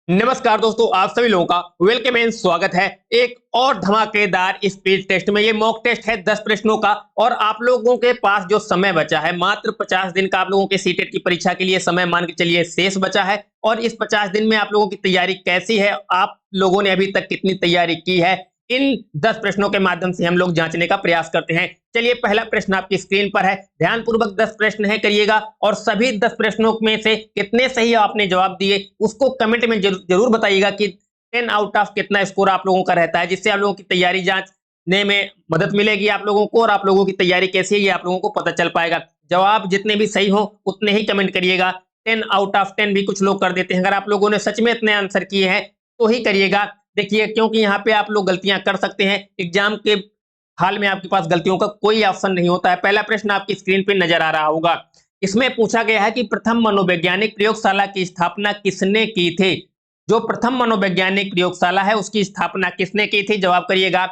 नमस्कार दोस्तों, आप सभी लोगों का वेलकम एंड स्वागत है एक और धमाकेदार स्पीड टेस्ट में। ये मॉक टेस्ट है 10 प्रश्नों का और आप लोगों के पास जो समय बचा है मात्र 50 दिन का। आप लोगों के सीटेट की परीक्षा के लिए समय मान के चलिए शेष बचा है। और इस 50 दिन में आप लोगों की तैयारी कैसी है, आप लोगों ने अभी तक कितनी तैयारी की है, इन 10 प्रश्नों के माध्यम से हम लोग जांचने का प्रयास करते हैं। चलिए, पहला प्रश्न आपकी स्क्रीन पर है, ध्यानपूर्वक 10 प्रश्न है करिएगा और सभी 10 प्रश्नों में से कितने सही आपने जवाब दिए उसको कमेंट में जरूर बताइएगा कि 10 आउट ऑफ कितना स्कोर आप लोगों का रहता है, जिससे आप लोगों की तैयारी जांचने में मदद मिलेगी आप लोगों को, और आप लोगों की तैयारी कैसी है ये आप लोगों को पता चल पाएगा। जवाब जितने भी सही हो उतने ही कमेंट करिएगा। 10 आउट ऑफ 10 भी कुछ लोग कर देते हैं। अगर आप लोगों ने सच में इतने आंसर किए हैं तो ही करिएगा। देखिए, क्योंकि यहाँ पे आप लोग गलतियां कर सकते हैं, एग्जाम के हाल में आपके पास गलतियों का कोई ऑप्शन नहीं होता है। पहला प्रश्न आपकी स्क्रीन पे नजर आ रहा होगा। इसमें पूछा गया है कि प्रथम मनोवैज्ञानिक प्रयोगशाला की स्थापना किसने की थी। जो प्रथम मनोवैज्ञानिक प्रयोगशाला है उसकी स्थापना किसने की थी, जवाब करिएगा।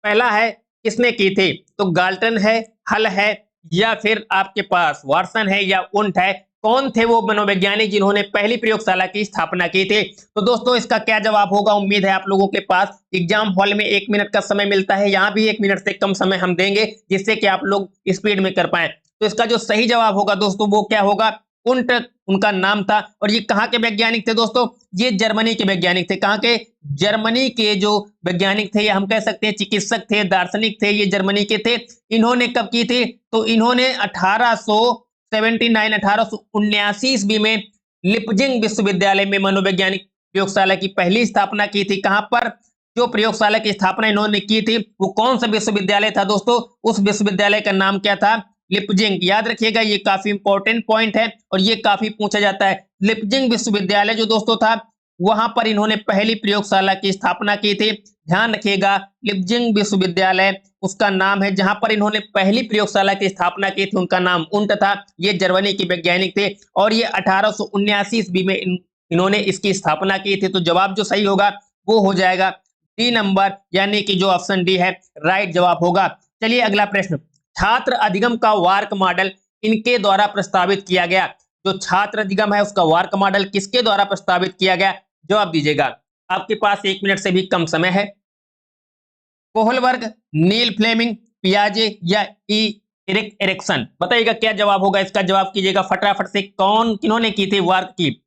पहला है किसने की थी, तो गाल्टन है, हल है, या फिर आपके पास वाटसन है, या उंट है। कौन थे वो मनोवैज्ञानिक जिन्होंने पहली प्रयोगशाला की स्थापना की थी। तो दोस्तों, इसका क्या जवाब होगा, उम्मीद है आप लोगों के पास एग्जाम हॉल में 1 मिनट का समय मिलता है, यहाँ भी 1 मिनट से कम समय हम देंगे जिससे कि आप लोग स्पीड में कर पाए। तो इसका जो सही जवाब होगा दोस्तों वो क्या होगा, उंट उनका नाम था। और ये कहाँ के वैज्ञानिक थे दोस्तों, ये जर्मनी के वैज्ञानिक थे। कहाँ के, जर्मनी के जो वैज्ञानिक थे, या हम कह सकते हैं चिकित्सक थे, दार्शनिक थे, ये जर्मनी के थे। इन्होंने कब की थी, तो इन्होंने 1879 ईस्वी में लिपजिंग विश्वविद्यालय में मनोवैज्ञानिक प्रयोगशाला की पहली स्थापना की थी। कहां पर, जो प्रयोगशाला की स्थापना इन्होंने की थी वो कौन सा विश्वविद्यालय था दोस्तों, उस विश्वविद्यालय का नाम क्या था, लिपजिंग। याद रखिएगा, ये काफी इंपॉर्टेंट पॉइंट है और ये काफी पूछा जाता है। लिपजिंग विश्वविद्यालय जो दोस्तों था, वहां पर इन्होंने पहली प्रयोगशाला की स्थापना की थी। ध्यान रखिएगा, लिपजिंग विश्वविद्यालय उसका नाम है। जहां पर इन्होंने पहली प्रयोगशाला की स्थापना की थी उनका नाम उंट था। ये जर्मनी के वैज्ञानिक थे और ये 1879 ईस्वी में इन्होंने इसकी स्थापना की थी। तो जवाब जो सही होगा वो हो जाएगा डी नंबर, यानी कि जो ऑप्शन डी है राइट जवाब होगा। चलिए, अगला प्रश्न, छात्र अधिगम का वार्क मॉडल इनके द्वारा प्रस्तावित किया गया। जो छात्र अधिगम है उसका वार्क मॉडल किसके द्वारा प्रस्तावित किया गया, जवाब दीजिएगा। आपके पास 1 मिनट से भी कम समय है। कोहलबर्ग, नील फ्लेमिंग, पियाजे, या एरिक एरिक्सन, बताइएगा क्या जवाब होगा। इसका जवाब कीजिएगा फटाफट से। कौन किन्होंने की थी वार्क की,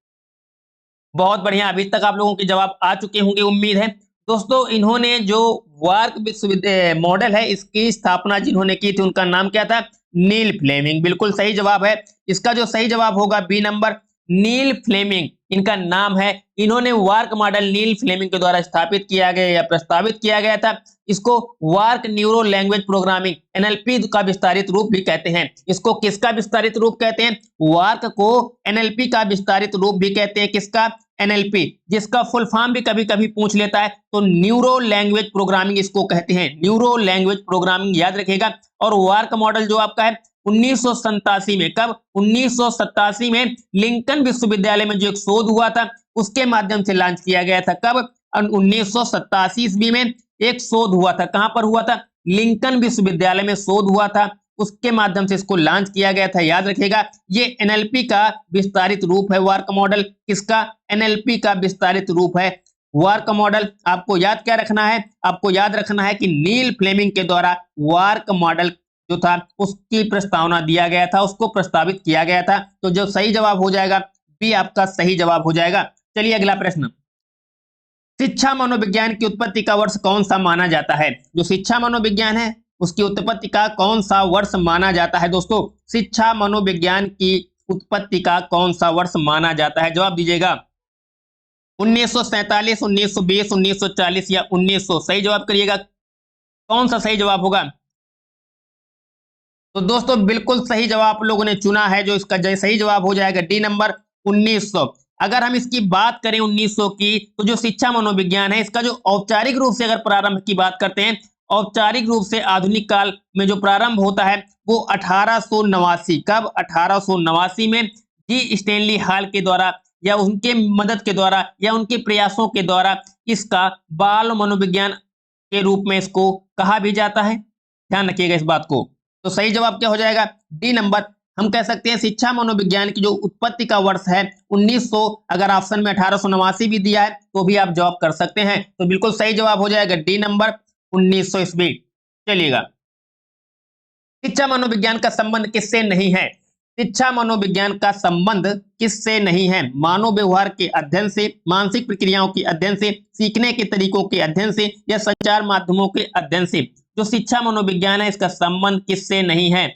बहुत बढ़िया, अभी तक आप लोगों के जवाब आ चुके होंगे उम्मीद है। दोस्तों, इन्होंने जो वार्क विश्वविद्यालय मॉडल है इसकी स्थापना जिन्होंने की थी उनका नाम क्या था, नील फ्लेमिंग। बिल्कुल सही जवाब है। इसका जो सही जवाब होगा बी नंबर, नील फ्लेमिंग इनका नाम है। इन्होंने वार्क मॉडल नील फ्लेमिंग के द्वारा स्थापित किया गया या प्रस्तावित किया गया था। इसको वार्क न्यूरो लैंग्वेज प्रोग्रामिंग एनएलपी का विस्तारित रूप भी कहते हैं। इसको किसका विस्तारित रूप कहते हैं, वार्क को एनएलपी का विस्तारित रूप भी कहते हैं। किसका, एनएलपी, जिसका फुल फॉर्म भी कभी कभी पूछ लेता है, तो न्यूरो लैंग्वेज प्रोग्रामिंग इसको कहते हैं। न्यूरो लैंग्वेज प्रोग्रामिंग याद रखिएगा। और वार्क मॉडल जो आपका है 1987 में, कब, 1987 में लिंकन विश्वविद्यालय में जो एक शोध हुआ था उसके माध्यम से लॉन्च किया गया था। कब, 1987 ईस्वी में एक शोध हुआ था। कहां पर हुआ था, लिंकन विश्वविद्यालय में शोध हुआ था, उसके माध्यम से इसको लॉन्च किया गया था। याद रखिएगा, ये एनएलपी का विस्तारित रूप है वार्क मॉडल। किसका, एनएलपी का विस्तारित रूप है वार्क मॉडल। आपको याद क्या रखना है, आपको याद रखना है कि नील फ्लेमिंग के द्वारा वार्क मॉडल जो था उसकी प्रस्तावना दिया गया था, उसको प्रस्तावित किया गया था। तो जो सही जवाब हो जाएगा बी आपका सही जवाब हो जाएगा। चलिए, अगला प्रश्न, शिक्षा मनोविज्ञान की उत्पत्ति का वर्ष कौन सा माना जाता है। जो शिक्षा मनोविज्ञान है उसकी उत्पत्ति का कौन सा वर्ष माना जाता है दोस्तों, शिक्षा मनोविज्ञान की उत्पत्ति का कौन सा वर्ष माना जाता है, जवाब दीजिएगा। 1947, 1920, 1940 या 1900, सही जवाब करिएगा। कौन सा सही जवाब होगा। तो दोस्तों, बिल्कुल सही जवाब आप लोगों ने चुना है। जो इसका सही जवाब हो जाएगा डी नंबर, 1900। अगर हम इसकी बात करें 1900 की, तो जो शिक्षा मनोविज्ञान है इसका जो औपचारिक रूप से अगर प्रारंभ की बात करते हैं, औपचारिक रूप से आधुनिक काल में जो प्रारंभ होता है वो 1889, कब, 1889 में जी स्टैनली हॉल के द्वारा या उनके मदद के द्वारा या उनके प्रयासों के द्वारा इसका बाल मनोविज्ञान के रूप में इसको कहा भी जाता है। ध्यान रखिएगा इस बात को। तो सही जवाब क्या हो जाएगा, डी नंबर, हम कह सकते हैं शिक्षा मनोविज्ञान की जो उत्पत्ति का वर्ष है 1900, अगर ऑप्शन में 1889 भी दिया है तो भी आप जवाब कर सकते हैं। तो बिल्कुल सही जवाब हो जाएगा डी नंबर 1900 ईस्वी। चलिएगा, शिक्षा मनोविज्ञान का संबंध किससे नहीं है? शिक्षा मनोविज्ञान का संबंध किससे नहीं है? मानव व्यवहार के अध्ययन से, मानसिक प्रक्रियाओं के अध्ययन से, सीखने के तरीकों के अध्ययन से, या संचार माध्यमों के अध्ययन से। जो शिक्षा मनोविज्ञान है इसका संबंध किससे नहीं है?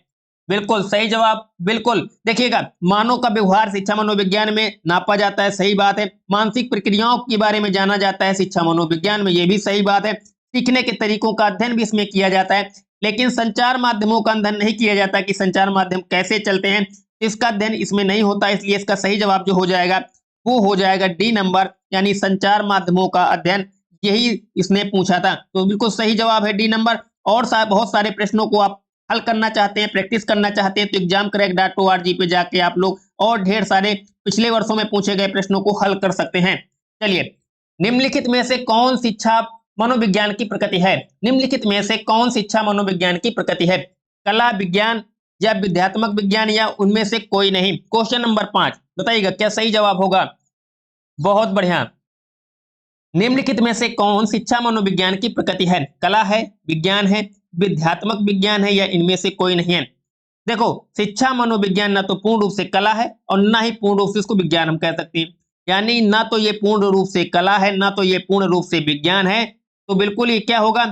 बिल्कुल सही जवाब। बिल्कुल देखिएगा, मानव का व्यवहार शिक्षा मनोविज्ञान में नापा जाता है, सही बात है। मानसिक प्रक्रियाओं के बारे में जाना जाता है शिक्षा मनोविज्ञान में, ये भी सही बात है। सीखने के तरीकों का अध्ययन भी इसमें किया जाता है, लेकिन संचार माध्यमों का अध्ययन नहीं किया जाता कि संचार माध्यम कैसे चलते हैं, इसका अध्ययन इसमें नहीं होता। इसलिए इसका सही जवाब जो हो जाएगा वो हो जाएगा डी नंबर, यानी संचार माध्यमों का अध्ययन। यही इसने पूछा था, तो बिल्कुल सही जवाब है डी नंबर। और बहुत सारे प्रश्नों को आप हल करना चाहते हैं, प्रैक्टिस करना चाहते हैं, तो examcorrect.org पे जाके आप लोग और ढेर सारे पिछले वर्षों में पूछे गए प्रश्नों को हल कर सकते हैं। चलिए, निम्नलिखित में से कौन शिक्षा मनोविज्ञान की प्रकृति है? निम्नलिखित में से कौन शिक्षा मनोविज्ञान की प्रकृति है? कला विज्ञान या विद्यात्मक विज्ञान या उनमें से कोई नहीं? क्वेश्चन नंबर 5 बताइएगा क्या सही जवाब होगा। बहुत बढ़िया। निम्नलिखित में से कौन शिक्षा मनोविज्ञान की प्रकृति है? कला है, विज्ञान है, विद्यात्मक विज्ञान है, या इनमें से कोई नहीं है? देखो, शिक्षा मनोविज्ञान ना तो पूर्ण रूप से कला है और ना ही पूर्ण रूप से इसको विज्ञान हम कह सकते हैं। यानी ना तो ये पूर्ण रूप से कला है, ना तो ये पूर्ण रूप से विज्ञान है। तो बिल्कुल ये क्या होगा?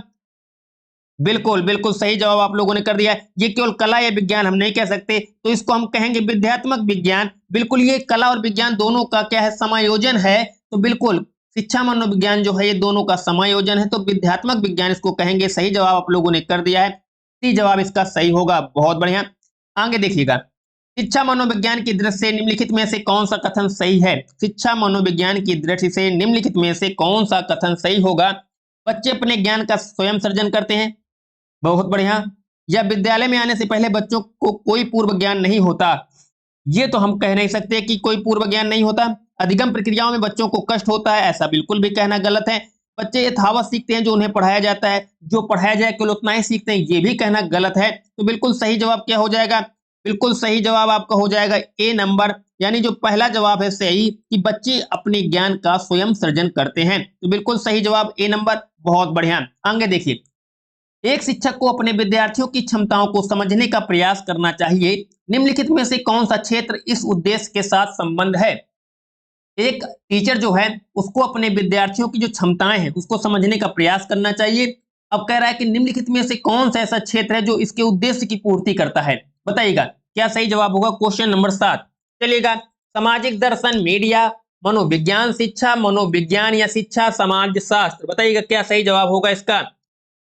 बिल्कुल बिल्कुल सही जवाब आप लोगों ने कर दिया है। ये केवल कला या विज्ञान हम नहीं कह सकते, तो इसको हम कहेंगे विद्यात्मक विज्ञान। बिल्कुल ये कला और विज्ञान दोनों का क्या है? समायोजन है। तो बिल्कुल शिक्षा मनोविज्ञान जो है ये दोनों का समायोजन है, तो विद्यात्मक विज्ञान इसको कहेंगे। सही जवाब आप लोगों ने कर दिया है, सी जवाब इसका सही होगा। बहुत बढ़िया। आगे देखिएगा, शिक्षा मनोविज्ञान की दृष्टि से निम्नलिखित में से कौन सा कथन सही है? शिक्षा मनोविज्ञान की दृष्टि से निम्नलिखित में से कौन सा कथन सही होगा? बच्चे अपने ज्ञान का स्वयं सर्जन करते हैं, बहुत बढ़िया। या विद्यालय में आने से पहले बच्चों को कोई पूर्व ज्ञान नहीं होता, ये तो हम कह नहीं सकते कि कोई पूर्व ज्ञान नहीं होता। अधिगम प्रक्रियाओं में बच्चों को कष्ट होता है, ऐसा बिल्कुल भी कहना गलत है। बच्चे यथावत सीखते हैं जो उन्हें पढ़ाया जाता है, जो पढ़ाया जाए केवल उतना ही सीखते हैं, ये भी कहना गलत है। तो बिल्कुल सही जवाब क्या हो जाएगा? बिल्कुल सही जवाब आपका हो जाएगा ए नंबर, यानी जो पहला जवाब है सही कि बच्चे अपने ज्ञान का स्वयं सृजन करते हैं। तो बिल्कुल सही जवाब ए नंबर। बहुत बढ़िया। आगे देखिए, एक शिक्षक को अपने विद्यार्थियों की क्षमताओं को समझने का प्रयास करना चाहिए। निम्नलिखित में से कौन सा क्षेत्र इस उद्देश्य के साथ संबंध है? एक टीचर जो है उसको अपने विद्यार्थियों की जो क्षमताएं हैं उसको समझने का प्रयास करना चाहिए। अब कह रहा है कि निम्नलिखित में से कौन सा ऐसा क्षेत्र है जो इसके उद्देश्य की पूर्ति करता है? बताइएगा क्या सही जवाब होगा। क्वेश्चन नंबर 7 चलिएगा, सामाजिक दर्शन, मीडिया, मनोविज्ञान शिक्षा, मनोविज्ञान या शिक्षा समाज शास्त्र। बताइएगा क्या सही जवाब होगा इसका।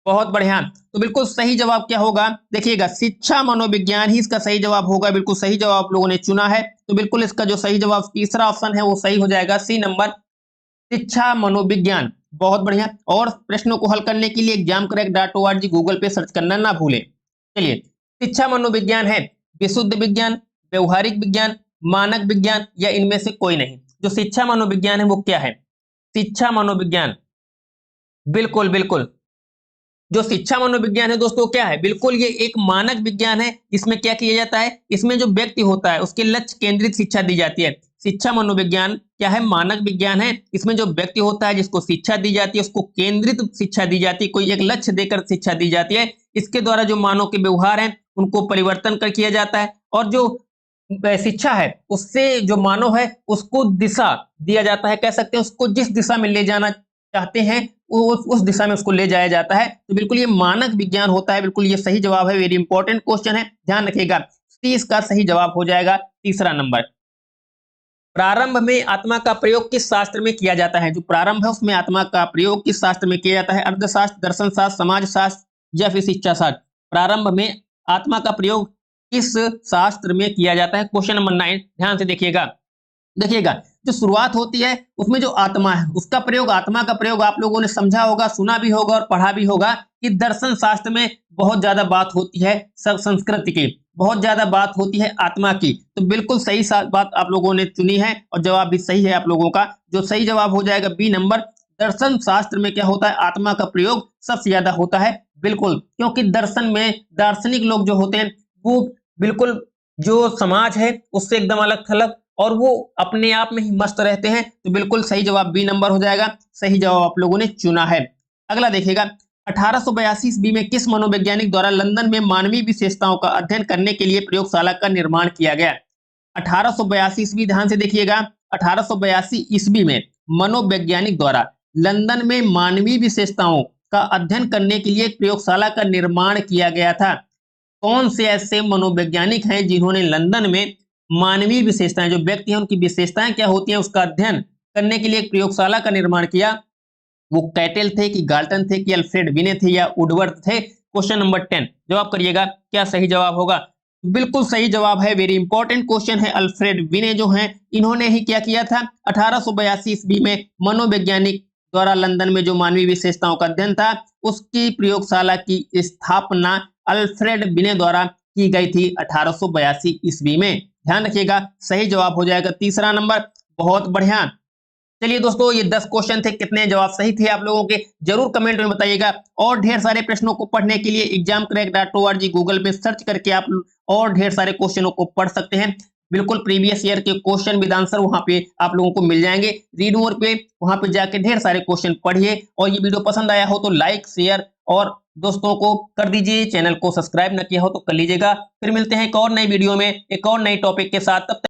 बहुत बढ़िया। तो बिल्कुल सही जवाब क्या होगा? देखिएगा, शिक्षा मनोविज्ञान ही इसका सही जवाब होगा। बिल्कुल सही जवाब आप लोगों ने चुना है। तो बिल्कुल इसका जो सही जवाब तीसरा ऑप्शन है वो सही हो जाएगा, सी नंबर, शिक्षा मनोविज्ञान। बहुत बढ़िया। और प्रश्नों को हल करने के लिए examcorrect.org गूगल पे सर्च करना ना भूलें। चलिए, शिक्षा मनोविज्ञान है विशुद्ध विज्ञान, व्यवहारिक विज्ञान, मानक विज्ञान या इनमें से कोई नहीं? जो शिक्षा मनोविज्ञान है वो क्या है? शिक्षा मनोविज्ञान, बिल्कुल बिल्कुल जो शिक्षा मनोविज्ञान है दोस्तों क्या है? बिल्कुल ये एक मानक विज्ञान है। इसमें क्या किया जाता है? इसमें जो व्यक्ति होता है उसके लक्ष्य केंद्रित शिक्षा दी जाती है। शिक्षा मनोविज्ञान क्या है? मानक विज्ञान है। इसमें जो व्यक्ति होता है जिसको शिक्षा दी जाती है उसको केंद्रित शिक्षा दी जाती है, कोई एक लक्ष्य देकर शिक्षा दी जाती है। इसके द्वारा जो मानव के व्यवहार है उनको परिवर्तन कर किया जाता है, और जो शिक्षा है उससे जो मानव है उसको दिशा दिया जाता है। कह सकते हैं उसको जिस दिशा में ले जाना चाहते हैं उस दिशा में उसको ले जाया जाता है। तो बिल्कुल ये मानक विज्ञान होता है। बिल्कुल ये सही जवाब है, वेरी इंपॉर्टेंट क्वेश्चन है, ध्यान रखिएगा। सी इसका सही जवाब हो जाएगा, तीसरा नंबर। प्रारंभ में आत्मा का प्रयोग किस शास्त्र में किया जाता है? जो प्रारंभ है उसमें आत्मा का प्रयोग किस शास्त्र में किया जाता है? अर्थशास्त्र, दर्शन शास्त्र, समाज शास्त्र या फिर शिक्षा शास्त्र? प्रारंभ में आत्मा का प्रयोग किस शास्त्र में किया जाता है? क्वेश्चन नंबर 9 ध्यान से देखिएगा। देखिएगा, जो शुरुआत होती है उसमें जो आत्मा है उसका प्रयोग, आत्मा का प्रयोग आप लोगों ने समझा होगा, सुना भी होगा और पढ़ा भी होगा कि दर्शन शास्त्र में बहुत ज्यादा बात होती है संस्कृति की, बहुत ज्यादा बात होती है आत्मा की। तो बिल्कुल सही बात आप लोगों ने चुनी है और जवाब भी सही है आप लोगों का। जो सही जवाब हो जाएगा बी नंबर, दर्शन शास्त्र में क्या होता है? आत्मा का प्रयोग सबसे ज्यादा होता है। बिल्कुल, क्योंकि दर्शन में दार्शनिक लोग जो होते हैं वो बिल्कुल जो समाज है उससे एकदम अलग थलग और वो अपने आप में ही मस्त रहते हैं। तो बिल्कुल सही जवाब बी नंबर हो जाएगा। सही जवाब आप लोगों ने चुना है। अगला देखिएगा, 1882 ईस्वी में किस मनोवैज्ञानिक द्वारा लंदन में मानवीय विशेषताओं का अध्ययन करने के लिए प्रयोगशाला का निर्माण किया गया? 1882 ईस्वी, ध्यान से देखिएगा, 1882 ईस्वी में मनोवैज्ञानिक द्वारा लंदन में मानवीय विशेषताओं का अध्ययन करने के लिए एक प्रयोगशाला का निर्माण किया गया था। कौन से ऐसे मनोवैज्ञानिक हैं जिन्होंने लंदन में मानवीय विशेषताएं, जो व्यक्ति हैं उनकी विशेषताएं क्या होती हैं उसका अध्ययन करने के लिए एक प्रयोगशाला का निर्माण किया? वो कैटेल थे कि गाल्टन थे कि अल्फ्रेड विने थे या वुडवर्थ थे? क्वेश्चन नंबर 10 जवाब करिएगा, क्या सही जवाब होगा? बिल्कुल सही जवाब है। वेरी इंपॉर्टेंट क्वेश्चन है। अल्फ्रेड विने जो हैं इन्होंने ही क्या किया था? 1882 ईस्वी में मनोवैज्ञानिक द्वारा लंदन में जो मानवीय विशेषताओं का अध्ययन था उसकी प्रयोगशाला की स्थापना अल्फ्रेड विने द्वारा की गई थी 1882 ईस्वी में। ध्यान रखिएगा, सही जवाब हो जाएगा तीसरा नंबर। बहुत बढ़िया। चलिए दोस्तों, ये 10 क्वेश्चन थे, कितने जवाब सही थे आप लोगों के जरूर कमेंट में बताइएगा। और ढेर सारे प्रश्नों को पढ़ने के लिए examcrack.org गूगल पे सर्च करके आप और ढेर सारे क्वेश्चनों को पढ़ सकते हैं। बिल्कुल प्रीवियस ईयर के क्वेश्चन विद आंसर वहां पे आप लोगों को मिल जाएंगे। रीड मोर पे वहां पे जाके ढेर सारे क्वेश्चन पढ़िए। और ये वीडियो पसंद आया हो तो लाइक शेयर और दोस्तों को कर दीजिए। चैनल को सब्सक्राइब न किया हो तो कर लीजिएगा। फिर मिलते हैं एक और नई वीडियो में एक और नई टॉपिक के साथ। तब तक